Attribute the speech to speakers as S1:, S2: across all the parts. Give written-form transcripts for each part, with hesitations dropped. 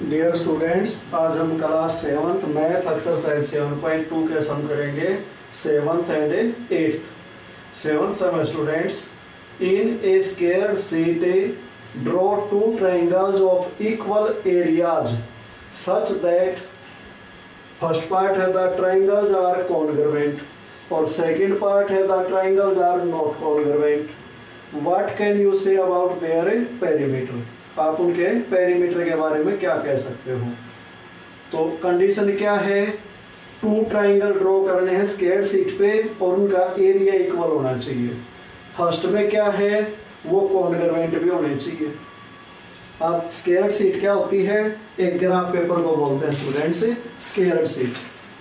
S1: Dear students, आज हम class 7th math exercise 7.2 के सम करेंगे 7th and 8th। 7th sum students, in a square sheet draw two triangles of equal areas such that first part है the triangles are congruent और second part है the triangles are not congruent. What can you say about their perimeter? आप उनके perimeter के बारे में क्या कह सकते हो? तो कंडीशन क्या है? टू ट्रायंगल ड्रॉ करने हैं स्क्वायर शीट पे और उनका एरिया इक्वल होना चाहिए। फर्स्ट में क्या है? वो कॉन्ग्रुएंट भी होने चाहिए। अब स्क्वायर शीट क्या होती है? एक ग्राफ पेपर को बोलते हैं स्टूडेंट्स स्क्वायर शीट।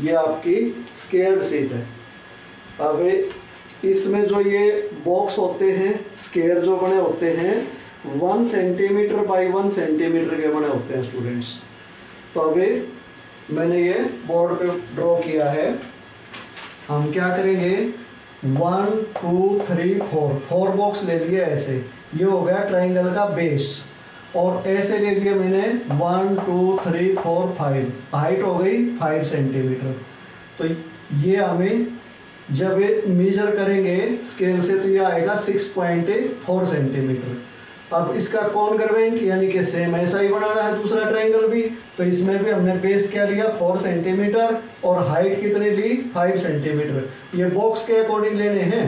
S1: ये आपकी स्क्वायर शीट है। अब इसमें जो ये बॉक्स होते हैं स्क्वायर जो बने होते हैं 1 सेंटीमीटर बाई 1 सेंटीमीटर के बने होते हैं स्टूडेंट्स। तो अभी मैंने ये बोर्ड पे ड्रॉ किया है। हम क्या करेंगे? 1 2 3 4 बॉक्स ले लिए ऐसे। ये हो गया ट्रायंगल का बेस और ऐसे ले लिए मैंने 1 2 3 4 5। हाइट हो गई 5 सेंटीमीटर। तो ये हमें जब मेजर करेंगे स्केल से तो ये आएगा 6.4 सेंटीमीटर। अब इसका कॉन्ग्रुएंट यानी कि सेम ऐसा ही बनाना है दूसरा ट्रायंगल भी। तो इसमें भी हमने बेस क्या लिया 4 सेंटीमीटर और हाइट कितनी ली 5 सेंटीमीटर। ये बॉक्स के अकॉर्डिंग लेने हैं।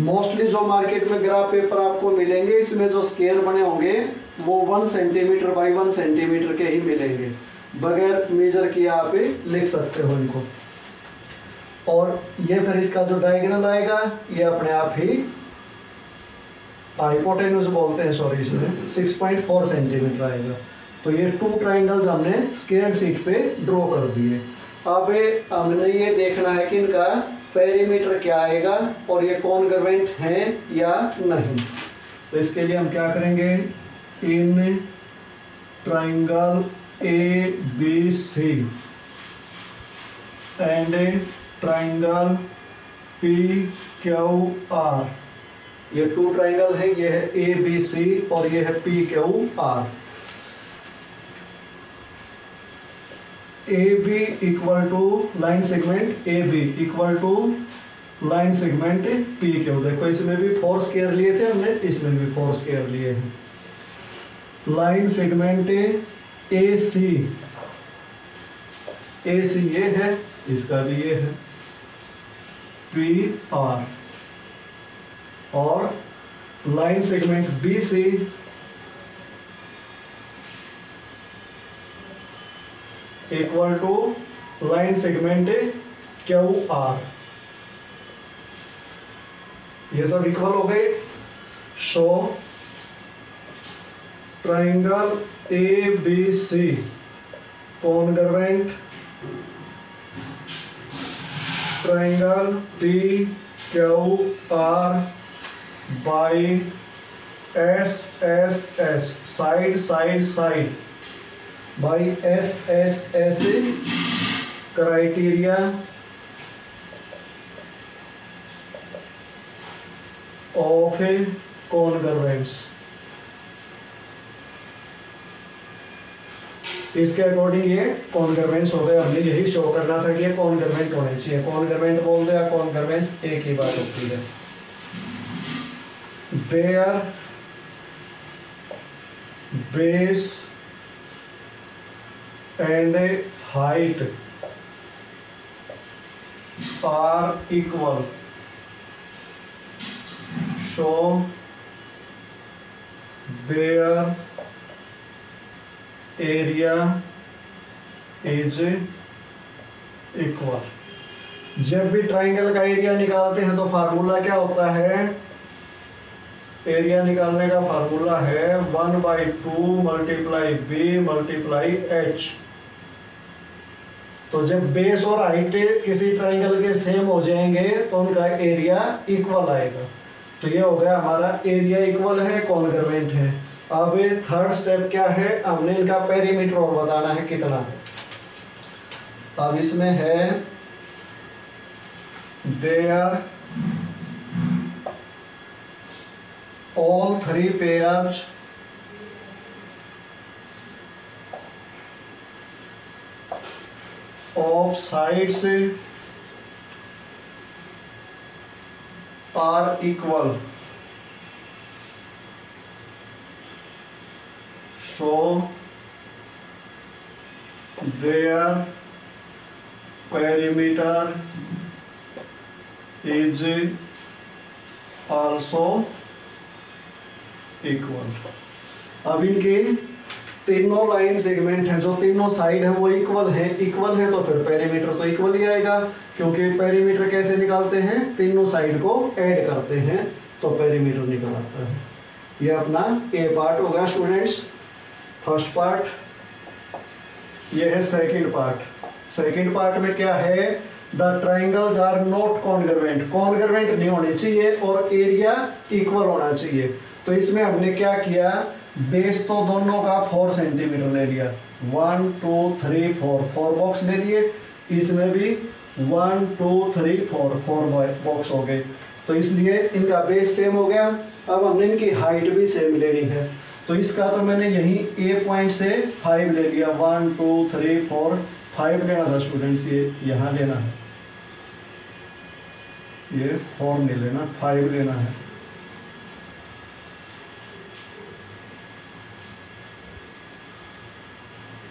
S1: मोस्टली जो मार्केट में ग्राफ पेपर आपको मिलेंगे इसमें जो स्केल बने होंगे वो 1 सेंटीमीटर बाई 1 सेंटीमीटर के ही मिलेंगे। बगैर मेजर किए आप लिख सकते हो इनको। और ये फिर इसका जो डायगोनल आएगा ये अपने आप ही हाइपोटेन्यूज बोलते हैं, सॉरी, इसमें 6.4 सेंटीमीटर आएगा। तो ये टू ट्रायंगल्स हमने स्क्वायर शीट पे ड्रॉ कर दिए। अब हमने ये देखना है कि इनका पेरीमीटर क्या आएगा और ये कॉन्ग्रुएंट हैं या नहीं। तो इसके लिए हम क्या करेंगे? In triangle ABC and triangle PQR, ये टू ट्रायंगल है। ये है ABC और ये है PQR। AB equal to line segment AB equal to line segment PQ। देखो इसमें भी 4 स्क्वायर लिए थे हमने, इसमें भी 4 स्क्वायर लिए हैं। लाइन सेगमेंट AC ये है, इसका भी ये है PR। और line segment BC equal to line segment QR। ये सब इक्वल हो गए। So triangle ABC congruent triangle PQR by SSS side by SSS criteria of a congruence. इसके अकॉर्डिंग ये कॉन्ग्रुएंस हो गए। हमने यही शो करना था कि ये कॉन्ग्रुएंट होने चाहिए। कॉन्ग्रुएंट बोलते हैं, कॉन्ग्रुएंस एक ही बात होती है। Their base and height are equal, so their area is equal। जब भी ट्रायंगल का एरिया निकालते हैं तो फार्मूला क्या होता है? एरिया निकालने का फार्मूला है 1/2 मल्टीप्लाई B मल्टीप्लाई H। तो जब बेस और हाइट किसी ट्रायंगल के सेम हो जाएंगे तो उनका एरिया इक्वल आएगा। तो ये हो गया हमारा एरिया इक्वल है, कॉन्ग्रुएंट है। अब थर्ड स्टेप क्या है? हमने इनका पेरीमीटर और बताना है कितना है। अब इसमें है there all three pairs of sides are equal, so their perimeter is also equal। अब इनके तीनों लाइन सेगमेंट हैं, जो तीनों साइड है वो इक्वल है तो फिर पेरीमीटर तो इक्वल ही आएगा, क्योंकि पेरीमीटर कैसे निकालते हैं, तीनों साइड को ऐड करते हैं तो पेरीमीटर निकल आता है। ये अपना ए पार्ट होगा स्टूडेंट्स, फर्स्ट पार्ट। ये है सेकंड पार्ट। सेकंड पार्ट में क्या है, the triangles are not congruent, congruent नहीं होने चाहिए और एरिया इक्वल होना चाहिए। तो इसमें हमने क्या किया, बेस तो दोनों का 4 सेंटीमीटर ले लिया, 1 2 3 4 बॉक्स ले लिए, इसमें भी 1 2 3 4 बॉक्स हो गए, तो इसलिए इनका बेस सेम हो गया। अब हमने इनकी हाइट भी सेम लेनी है, तो इसका तो मैंने यही ए पॉइंट से 5 ले लिया, 1 2 3 4 5 लेना था स्टूडेंट्स, ये यहाँ लेना है, ये 4 नहीं लेना, 5 लेना है।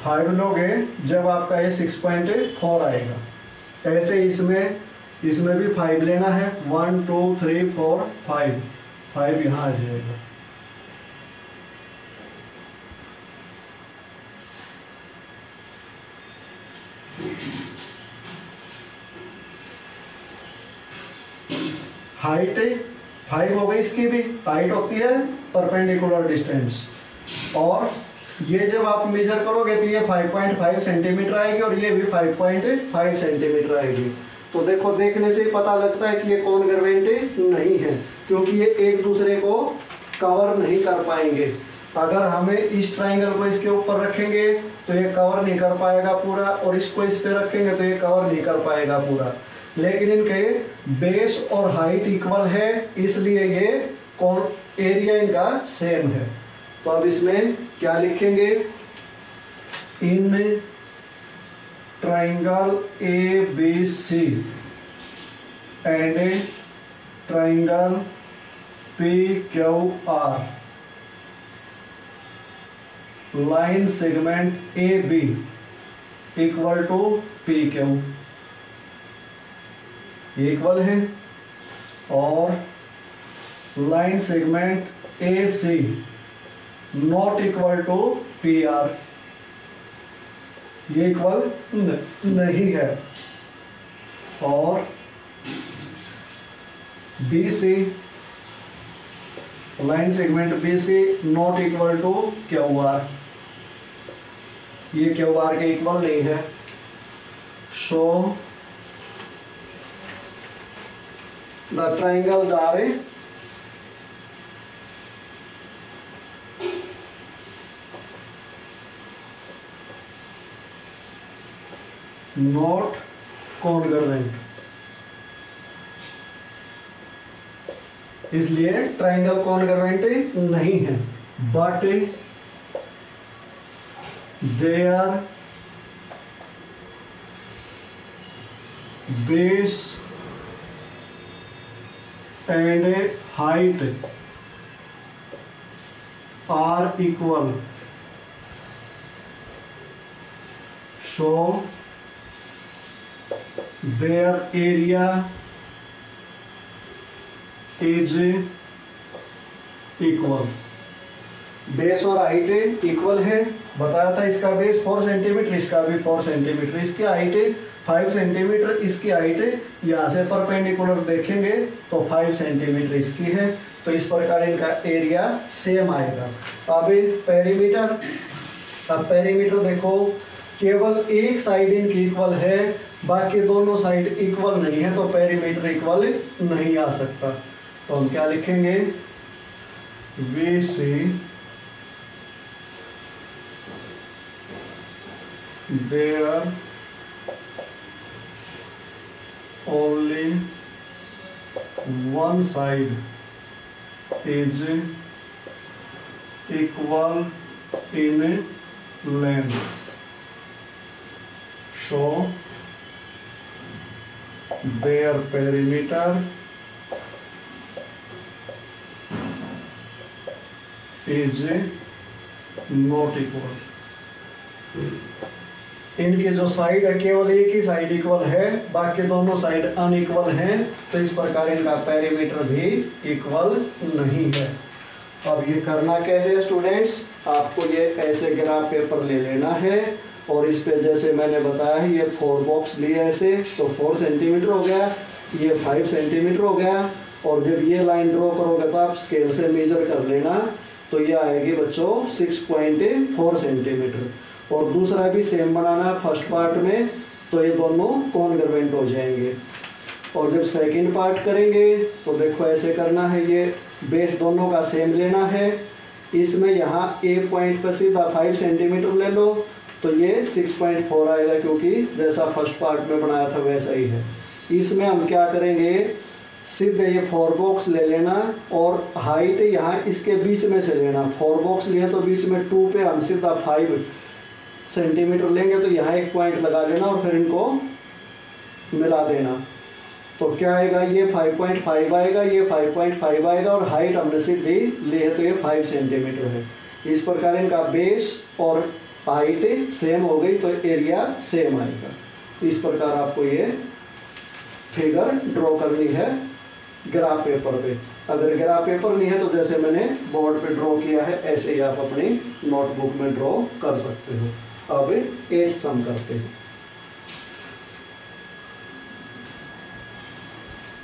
S1: फाइव लोगे जब आपका ये 6.4 आएगा। ऐसे इसमें भी 5 लेना है, 1 2 3 4 5 यहाँ आ जाएगा। हाइट 5 हो गई, इसकी भी हाइट होती है परपेंडिकुलर डिस्टेंस, और ये जब आप मेजर करोगे तो ये 5.5 सेंटीमीटर आएगी और ये भी 5.5 सेंटीमीटर आएगी। तो देखो, देखने से ही पता लगता है कि ये कॉन्ग्रुएंट नहीं है, क्योंकि ये एक दूसरे को कवर नहीं कर पाएंगे। अगर हमें इस ट्राइंगल को इसके ऊपर रखेंगे तो ये कवर नहीं कर पाएगा पूरा, और इसको इस पे रखेंगे तो ये कवर नहीं कर पाएगा पूरा। लेकिन इनके बेस और हाइट इक्वल है, इसलिए ये एरिया इनका सेम है। तो अब इसमें क्या लिखेंगे, in triangle A B C and triangle P Q R, line segment A B equal to P Q, equal है, और line segment A C not equal to P R, ये इक्वल नहीं है, और B C, line segment B C not equal to Q R, ये Q R के equal नहीं है। So the triangles are not congruent, इसलिए ट्राइंगल कॉन्ग्रुएंट नहीं है, but there base and height are equal, so their area is equal। Base और height equal है, बताया था, इसका बेस 4 सेंटीमीटर, इसका भी 4 सेंटीमीटर, इसकी हाइट 5 सेंटीमीटर, इसकी हाइट यहाँ से परपेंडिकुलर देखेंगे तो 5 सेंटीमीटर इसकी है, तो इस प्रकार इनका एरिया सेम आएगा। अब पेरीमीटर, अब पेरीमीटर देखो, केवल एक साइड इनकी इक्वल है, बाकी दोनों साइड इक्वल नहीं है, तो पेरीमीटर इक्वल नहीं आ सकता। तो हम क्या लिखेंगे, we see their only one side is equal in length, so their perimeter is not equal। इनके जो साइड है केवल एक ही साइड इक्वल है, बाकी दोनों साइड अनइक्वल हैं, तो इस प्रकार इनका पेरीमीटर भी इक्वल नहीं है। अब ये करना कैसे है स्टूडेंट्स, आपको ये ऐसे ग्राफ पेपर ले लेना है और इस पे जैसे मैंने बताया है ये 4 बॉक्स लिए ऐसे, तो 4 सेंटीमीटर हो गया, ये 5 सेंटीमीटर हो गया, और जब ये लाइन ड्रॉ करोगे तो आप स्केल से मेजर कर लेना, तो ये आएगी बच्चों 6.4 सेंटीमीटर। और दूसरा भी सेम बनाना है फर्स्ट पार्ट में, तो ये दोनों कॉन्ग्रुएंट हो जाएंगे। और जब सेकंड पार्ट करेंगे तो देखो ऐसे करना है, ये बेस दोनों का सेम लेना है, इसमें यहाँ ए पॉइंट पर सीधा 5 सेंटीमीटर ले लो, तो ये 6.4 आएगा, क्योंकि जैसा फर्स्ट पार्ट में बनाया था वैसा ही है। इसमें हम क्या करेंगे, सीधे ये 4 बॉक्स ले लेना और हाइट यहाँ इसके बीच में से लेना। 4 बॉक्स लिए तो बीच में 2 पे हम सीधा 5 सेंटीमीटर लेंगे, तो यहाँ एक पॉइंट लगा लेना और फिर इनको मिला देना, तो क्या आएगा, ये 5.5 आएगा, ये 5.5 आएगा, और हाइट हमने सीधी ली है तो ये 5 सेंटीमीटर है। इस प्रकार इनका बेस और हाइट सेम हो गई तो एरिया सेम आएगा। इस प्रकार आपको ये फिगर ड्रॉ करनी है ग्राफ पेपर पे। अगर ग्राफ पेपर नहीं है तो जैसे मैंने बोर्ड पे ड्रॉ किया है ऐसे ही आप अपनी नोटबुक में ड्रॉ कर सकते हो। अब 8th सम करते हैं।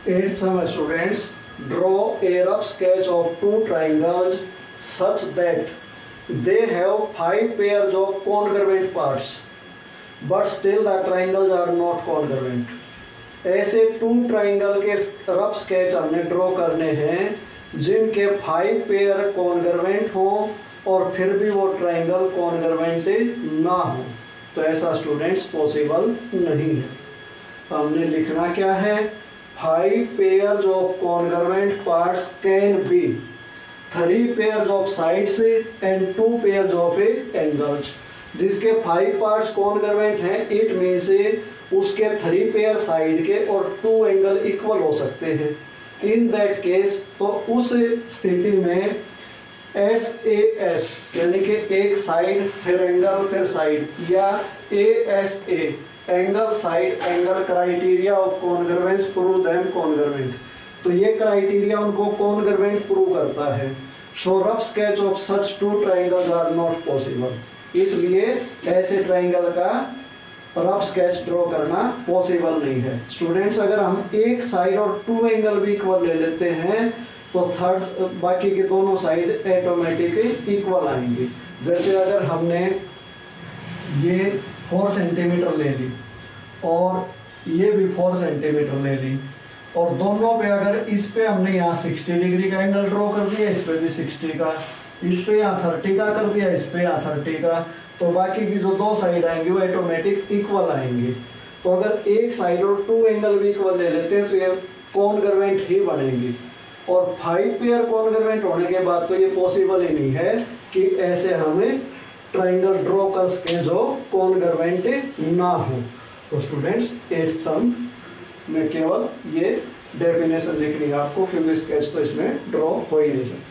S1: 8th sum students, draw a rough sketch of 2 triangles such that they have 5 pairs of congruent parts but still the triangles are not congruent। ऐसे 2 ट्राइंगल के रफ स्केच हमने ड्रॉ करने हैं जिनके 5 पेयर कॉन्ग्रुएंट हो और फिर भी वो ट्राइंगल कॉन्ग्रुएंट ना हो, तो ऐसा स्टूडेंट्स पॉसिबल नहीं है। हमने लिखना क्या है, 5 pair of congruent parts can be 3 pair of sides and 2 pair of angles. जिसके 5 पार्ट्स कॉन्ग्रुएंट हैं, इट मीन्स उसके 3 पेयर साइड के और 2 एंगल इक्वल हो सकते हैं। इन दैट केस, तो उस स्थिति में SAS यानी कि एक साइड फिर एंगल फिर साइड, या ASA angle side angle criteria of congruence prove them congruent, तो ये क्राइटेरिया उनको कॉन्ग्रुएंट प्रूव करता है। So rough sketch of such 2 triangles are not possible, इसलिए ऐसे ट्राइंगल का रफ स्केच ड्रॉ करना पॉसिबल नहीं है। स्टूडेंट्स, अगर हम एक साइड और 2 एंगल भी इक्वल ले लेते हैं तो बाकी के दोनों साइड ऑटोमेटिक इक्वल आएंगे। जैसे अगर हमने ये 4 सेंटीमीटर ले ली और ये भी 4 सेंटीमीटर ले ली, और दोनों पे अगर इस पे हमने यहाँ 60 डिग्री का एंगल ड्रॉ कर दिया, इस पे भी 60 का, इस पे यहाँ 30 का कर दिया, इस पे यहाँ 30 का, तो बाकी की जो 2 साइड आएंगी वो ऑटोमेटिक इक्वल आएंगी। तो अगर एक साइड और 2 एंगल भी इक्वल ले लेते हैं तो ये कॉन्ग्रुएंट ही बनेंगी, और 5 पेयर कॉन्ग्रुएंट होने के बाद तो ये पॉसिबल ही नहीं है कि ऐसे हमें ट्राइंगल ड्रॉ कर सके जो कॉन्ग्रुएंट ना हो। तो स्टूडेंट्स 8th सम में केवल ये डेफिनेशन लिखनी है आपको, क्योंकि स्केच तो इसमें ड्रॉ हो ही नहीं सकता।